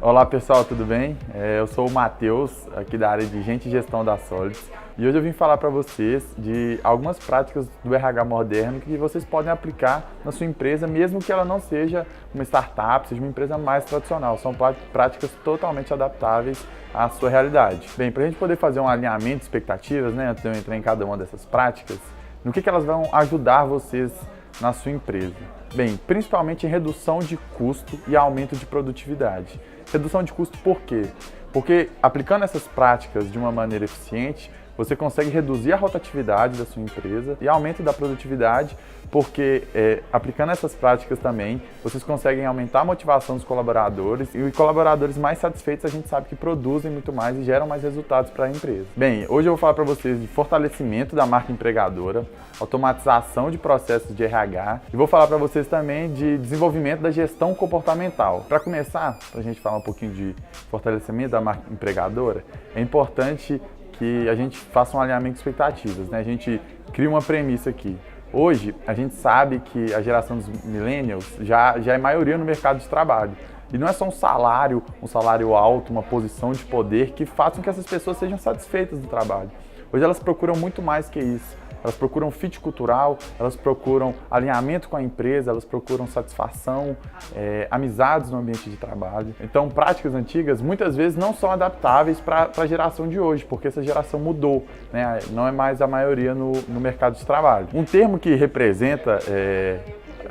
Olá pessoal, tudo bem? Eu sou o Matheus, aqui da área de Gente e Gestão da Solids, e hoje eu vim falar para vocês de algumas práticas do RH moderno que vocês podem aplicar na sua empresa, mesmo que ela não seja uma startup, seja uma empresa mais tradicional. São práticas totalmente adaptáveis à sua realidade. Bem, para a gente poder fazer um alinhamento de expectativas, né, antes de eu entrar em cada uma dessas práticas, no que elas vão ajudar vocês na sua empresa? Bem, principalmente em redução de custo e aumento de produtividade. Redução de custo por quê? Porque aplicando essas práticas de uma maneira eficiente, você consegue reduzir a rotatividade da sua empresa e aumento da produtividade, porque aplicando essas práticas também, vocês conseguem aumentar a motivação dos colaboradores e os colaboradores mais satisfeitos a gente sabe que produzem muito mais e geram mais resultados para a empresa. Bem, hoje eu vou falar para vocês de fortalecimento da marca empregadora, automatização de processos de RH e vou falar para vocês também de desenvolvimento da gestão comportamental. Para começar, para a gente falar um pouquinho de fortalecimento da marca empregadora, é importante que a gente faça um alinhamento de expectativas, né? A gente cria uma premissa aqui. Hoje, a gente sabe que a geração dos millennials já é maioria no mercado de trabalho. E não é só um salário alto, uma posição de poder que façam que essas pessoas sejam satisfeitas do trabalho. Hoje elas procuram muito mais que isso. Elas procuram fit cultural, elas procuram alinhamento com a empresa, elas procuram satisfação, amizades no ambiente de trabalho. Então, práticas antigas muitas vezes não são adaptáveis para a geração de hoje, porque essa geração mudou, né? Não é mais a maioria no mercado de trabalho. Um termo que representa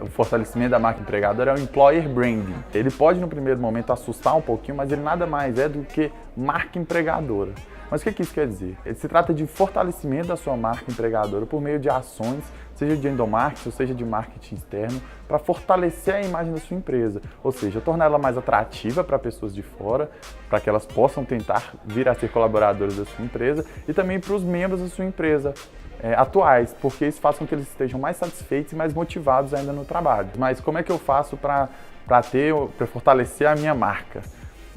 o fortalecimento da marca empregadora é o Employer Branding. Ele pode, no primeiro momento, assustar um pouquinho, mas ele nada mais é do que marca empregadora. Mas o que isso quer dizer? Ele se trata de fortalecimento da sua marca empregadora por meio de ações, seja de endomarketing ou seja de marketing externo, para fortalecer a imagem da sua empresa, ou seja, tornar ela mais atrativa para pessoas de fora, para que elas possam tentar vir a ser colaboradores da sua empresa e também para os membros da sua empresa atuais, porque isso faz com que eles estejam mais satisfeitos e mais motivados ainda no trabalho. Mas como é que eu faço para fortalecer a minha marca?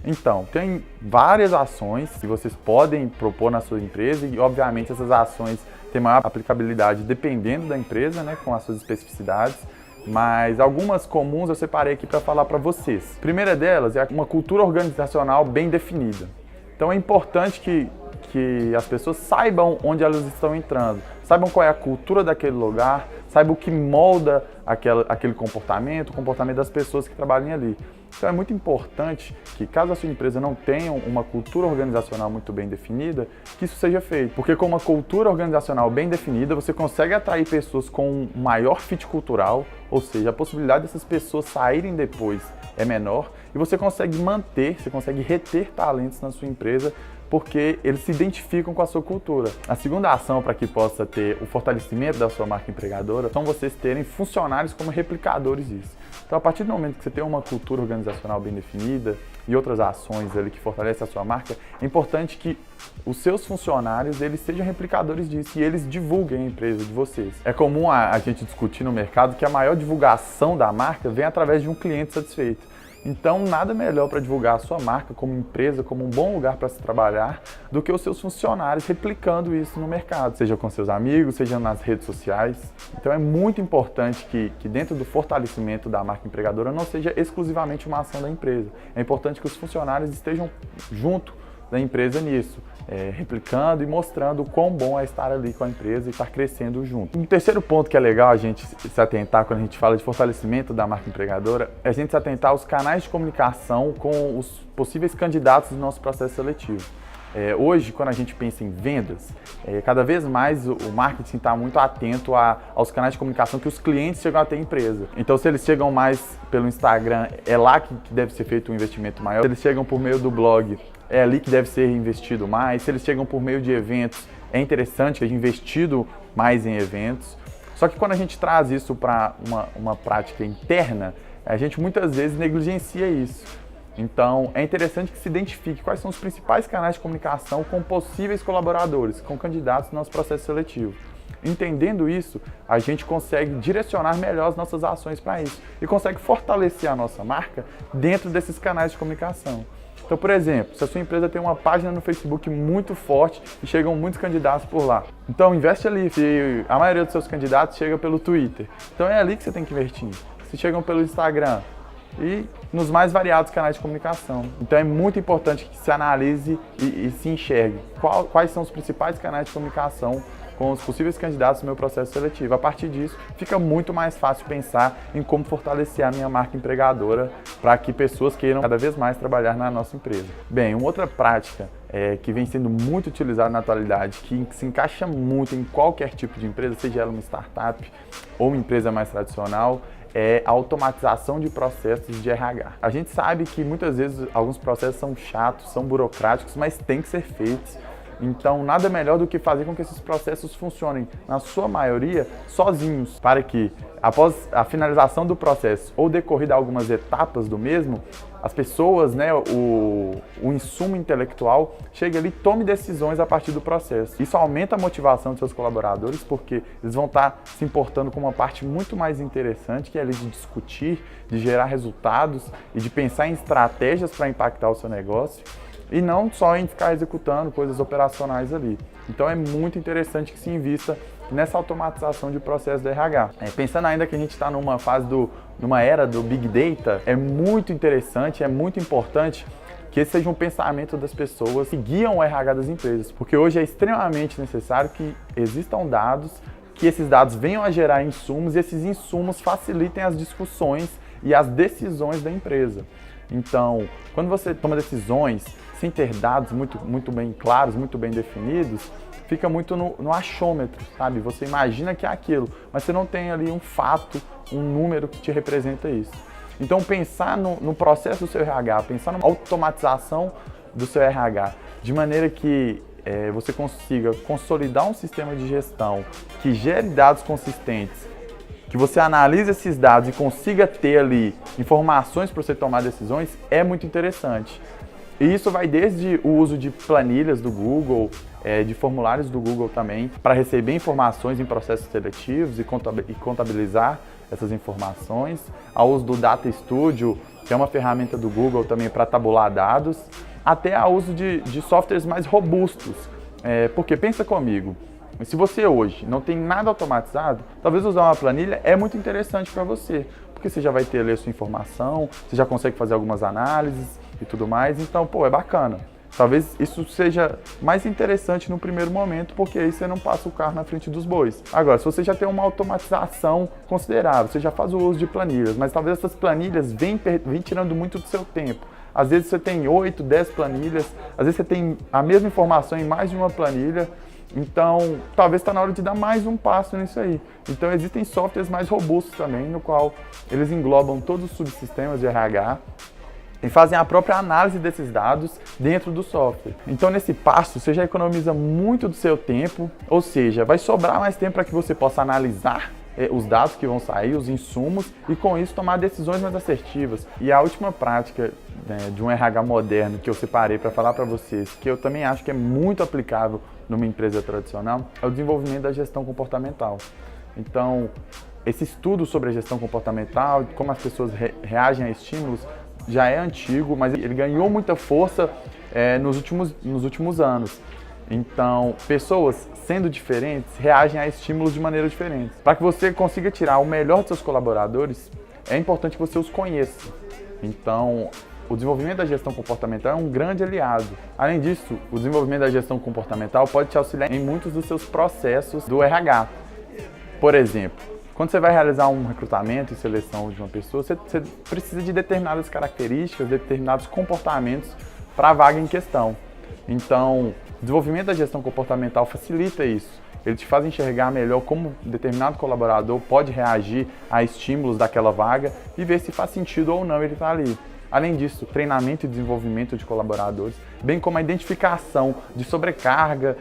Então, tem várias ações que vocês podem propor na sua empresa e, obviamente, essas ações têm maior aplicabilidade dependendo da empresa, né, com as suas especificidades, mas algumas comuns eu separei aqui para falar para vocês. A primeira delas é uma cultura organizacional bem definida. Então, é importante que as pessoas saibam onde elas estão entrando, saibam qual é a cultura daquele lugar, saibam o que molda aquele comportamento, o comportamento das pessoas que trabalham ali. Então é muito importante que, caso a sua empresa não tenha uma cultura organizacional muito bem definida, que isso seja feito. Porque com uma cultura organizacional bem definida, você consegue atrair pessoas com um maior fit cultural, ou seja, a possibilidade dessas pessoas saírem depois é menor, e você consegue reter talentos na sua empresa, porque eles se identificam com a sua cultura. A segunda ação para que possa ter o fortalecimento da sua marca empregadora são vocês terem funcionários como replicadores disso. Então, a partir do momento que você tem uma cultura organizacional bem definida e outras ações ali que fortalecem a sua marca, é importante que os seus funcionários eles sejam replicadores disso e eles divulguem a empresa de vocês. É comum a gente discutir no mercado que a maior divulgação da marca vem através de um cliente satisfeito. Então, nada melhor para divulgar a sua marca como empresa, como um bom lugar para se trabalhar, do que os seus funcionários replicando isso no mercado, seja com seus amigos, seja nas redes sociais. Então, é muito importante que dentro do fortalecimento da marca empregadora não seja exclusivamente uma ação da empresa. É importante que os funcionários estejam junto da empresa nisso, replicando e mostrando o quão bom é estar ali com a empresa e estar crescendo junto. Um terceiro ponto que é legal a gente se atentar quando a gente fala de fortalecimento da marca empregadora é a gente se atentar aos canais de comunicação com os possíveis candidatos do nosso processo seletivo. Hoje, quando a gente pensa em vendas, cada vez mais o marketing está muito atento aos canais de comunicação que os clientes chegam a ter empresa. Então, se eles chegam mais pelo Instagram, é lá que deve ser feito um investimento maior. Se eles chegam por meio do blog, é ali que deve ser investido mais. Se eles chegam por meio de eventos, é interessante que seja investido mais em eventos. Só que quando a gente traz isso para uma prática interna, a gente muitas vezes negligencia isso. Então, é interessante que se identifique quais são os principais canais de comunicação com possíveis colaboradores, com candidatos no nosso processo seletivo. Entendendo isso, a gente consegue direcionar melhor as nossas ações para isso e consegue fortalecer a nossa marca dentro desses canais de comunicação. Então, por exemplo, se a sua empresa tem uma página no Facebook muito forte e chegam muitos candidatos por lá, então investe ali. Se a maioria dos seus candidatos chega pelo Twitter, então é ali que você tem que investir. Se chegam pelo Instagram, e nos mais variados canais de comunicação. Então é muito importante que se analise e se enxergue quais são os principais canais de comunicação com os possíveis candidatos no meu processo seletivo. A partir disso, fica muito mais fácil pensar em como fortalecer a minha marca empregadora para que pessoas queiram cada vez mais trabalhar na nossa empresa. Bem, uma outra prática que vem sendo muito utilizada na atualidade, que se encaixa muito em qualquer tipo de empresa, seja ela uma startup ou uma empresa mais tradicional, é a automatização de processos de RH. A gente sabe que muitas vezes alguns processos são chatos, são burocráticos, mas têm que ser feitos. Então, nada melhor do que fazer com que esses processos funcionem, na sua maioria, sozinhos, para que, após a finalização do processo ou decorrida algumas etapas do mesmo, as pessoas, o insumo intelectual, chegue ali e tome decisões a partir do processo. Isso aumenta a motivação de seus colaboradores, porque eles vão estar se importando com uma parte muito mais interessante, que é ali de discutir, de gerar resultados e de pensar em estratégias para impactar o seu negócio. E não só em ficar executando coisas operacionais ali. Então é muito interessante que se invista nessa automatização de processo do RH. Pensando ainda que a gente está numa fase numa era do Big Data, é muito interessante, é muito importante que esse seja um pensamento das pessoas que guiam o RH das empresas, porque hoje é extremamente necessário que existam dados, que esses dados venham a gerar insumos e esses insumos facilitem as discussões e as decisões da empresa. Então, quando você toma decisões sem ter dados muito bem claros, muito bem definidos, fica muito no achômetro, sabe? Você imagina que é aquilo, mas você não tem ali um fato, um número que te representa isso. Então, pensar no processo do seu RH, pensar na automatização do seu RH, de maneira que você consiga consolidar um sistema de gestão que gere dados consistentes, que você analise esses dados e consiga ter ali informações para você tomar decisões, é muito interessante. E isso vai desde o uso de planilhas do Google, de formulários do Google também, para receber informações em processos seletivos e contabilizar essas informações, ao uso do Data Studio, que é uma ferramenta do Google também para tabular dados, até ao uso de softwares mais robustos. Porque pensa comigo, se você hoje não tem nada automatizado, talvez usar uma planilha é muito interessante para você, porque você já vai ter ali a sua informação, você já consegue fazer algumas análises e tudo mais, então, é bacana. Talvez isso seja mais interessante no primeiro momento, porque aí você não passa o carro na frente dos bois. Agora, se você já tem uma automatização considerável, você já faz o uso de planilhas, mas talvez essas planilhas vêm tirando muito do seu tempo. Às vezes você tem 8, 10 planilhas, às vezes você tem a mesma informação em mais de uma planilha, então talvez está na hora de dar mais um passo nisso aí. Então existem softwares mais robustos também, no qual eles englobam todos os subsistemas de RH, e fazem a própria análise desses dados dentro do software. Então, nesse passo, você já economiza muito do seu tempo, ou seja, vai sobrar mais tempo para que você possa analisar os dados que vão sair, os insumos, e com isso tomar decisões mais assertivas. E a última prática de um RH moderno que eu separei para falar para vocês, que eu também acho que é muito aplicável numa empresa tradicional, é o desenvolvimento da gestão comportamental. Então, esse estudo sobre a gestão comportamental, como as pessoas reagem a estímulos, já é antigo, mas ele ganhou muita força nos últimos anos. Então, pessoas sendo diferentes reagem a estímulos de maneira diferente. Para que você consiga tirar o melhor dos seus colaboradores, é importante que você os conheça. Então, o desenvolvimento da gestão comportamental é um grande aliado. Além disso, o desenvolvimento da gestão comportamental pode te auxiliar em muitos dos seus processos do RH. Por exemplo, quando você vai realizar um recrutamento e seleção de uma pessoa, você precisa de determinadas características, determinados comportamentos para a vaga em questão. Então, o desenvolvimento da gestão comportamental facilita isso. Ele te faz enxergar melhor como um determinado colaborador pode reagir a estímulos daquela vaga e ver se faz sentido ou não ele estar ali. Além disso, treinamento e desenvolvimento de colaboradores, bem como a identificação de sobrecarga,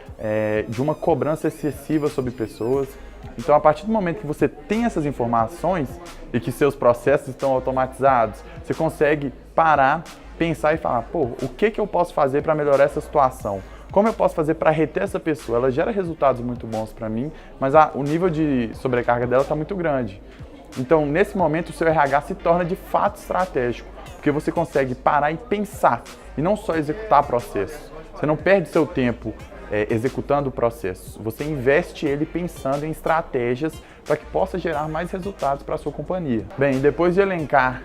de uma cobrança excessiva sobre pessoas. Então, a partir do momento que você tem essas informações e que seus processos estão automatizados, você consegue parar, pensar e falar, o que eu posso fazer para melhorar essa situação? Como eu posso fazer para reter essa pessoa? Ela gera resultados muito bons para mim, mas o nível de sobrecarga dela está muito grande. Então, nesse momento, o seu RH se torna de fato estratégico, porque você consegue parar e pensar, e não só executar processos. Você não perde seu tempo executando o processo, você investe ele pensando em estratégias para que possa gerar mais resultados para a sua companhia. Bem, depois de elencar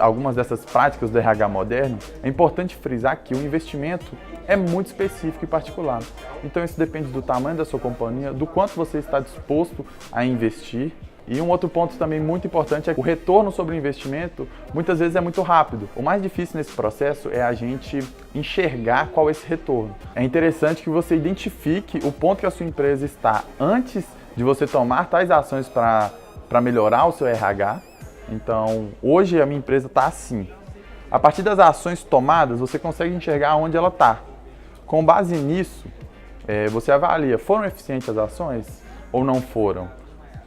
algumas dessas práticas do RH moderno, é importante frisar que o investimento é muito específico e particular. Então isso depende do tamanho da sua companhia, do quanto você está disposto a investir. E um outro ponto também muito importante é que o retorno sobre o investimento muitas vezes é muito rápido. O mais difícil nesse processo é a gente enxergar qual é esse retorno. É interessante que você identifique o ponto que a sua empresa está antes de você tomar tais ações para melhorar o seu RH. Então, hoje a minha empresa está assim. A partir das ações tomadas, você consegue enxergar onde ela está. Com base nisso, você avalia, foram eficientes as ações ou não foram?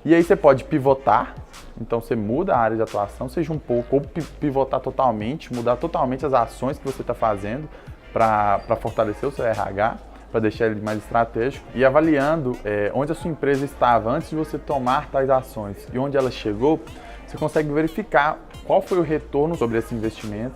E aí você pode pivotar, então você muda a área de atuação, seja um pouco, ou pivotar totalmente, mudar totalmente as ações que você está fazendo para fortalecer o seu RH, para deixar ele mais estratégico, e avaliando onde a sua empresa estava antes de você tomar tais ações e onde ela chegou, você consegue verificar qual foi o retorno sobre esse investimento,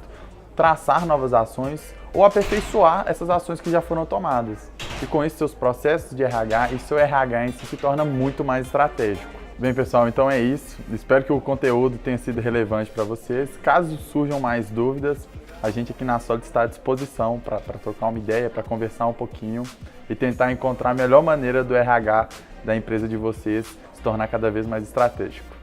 traçar novas ações ou aperfeiçoar essas ações que já foram tomadas. E com isso, seus processos de RH e seu RH em si se torna muito mais estratégico. Bem, pessoal, então é isso. Espero que o conteúdo tenha sido relevante para vocês. Caso surjam mais dúvidas, a gente aqui na Solid está à disposição para trocar uma ideia, para conversar um pouquinho e tentar encontrar a melhor maneira do RH da empresa de vocês se tornar cada vez mais estratégico.